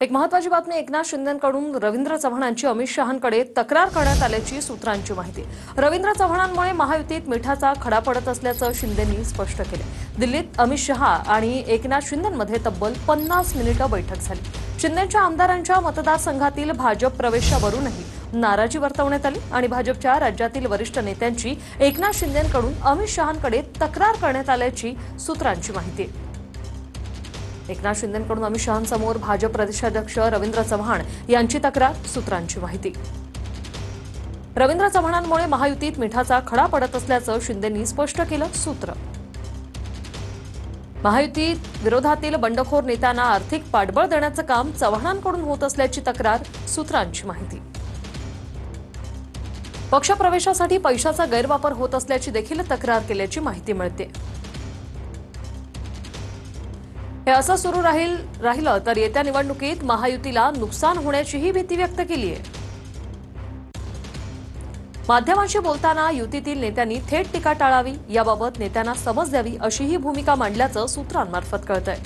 एक महत्त्वाची बातमी एकनाथ शिंदेंकडून रवींद्र चव्हाणांची अमित शहांकडे तक्रार करण्यात आल्याची सूत्रांची माहिती। रवींद्र चव्हाणांमुळे महायुतीत मिठाचा खडा पडत असल्याचं शिंदेंनी स्पष्ट केले। दिल्लीत अमित शहा आणि एकनाथ शिंदेंमध्ये तब्बल 50 मिनिटं बैठक झाली। शिंदेंच्या आमदारांच्या मतदारसंघातील भाजप प्रवेशावरूनही नाराजी वर्तवण्यात आली आणि भाजपच्या राज्यातील वरिष्ठ नेत्यांची एकनाथ शिंदेंकडून अमित शहांकडे तक्रार करण्यात आल्याची सूत्रांची माहिती आहे। एकनाथ शिंदेंकडून अमित शहांसमोर भाजप प्रदेशाध्यक्ष रवींद्र चव्हाण यांची तक्रार, सूत्रांची माहिती। रवींद्र चव्हाणांमुळे महायुतीत मिठाचा खडा पडत असल्याचं शिंदेंनी स्पष्ट केलं। सूत्र महायुतीत विरोधातील बंडखोर नेत्यांना आर्थिक पाठबळ देण्याचं काम चव्हाणांकडून होत असल्याची तक्रार, सूत्रांची माहिती। पक्षप्रवेशासाठी पैशाचा गैरवापर होत असल्याची देखील तक्रार केल्याची माहिती मिळते। हे असं सुरू राहिलं तर येत्या निवडणुकीत महायुतीला नुकसान होण्याचीही भीती व्यक्त केली आहे। माध्यमांशी बोलताना युतीतील नेत्यांनी थेट टीका टाळावी, याबाबत नेत्यांना समज द्यावी अशीही भूमिका मांडल्याचं सूत्रांमार्फत कळतंय।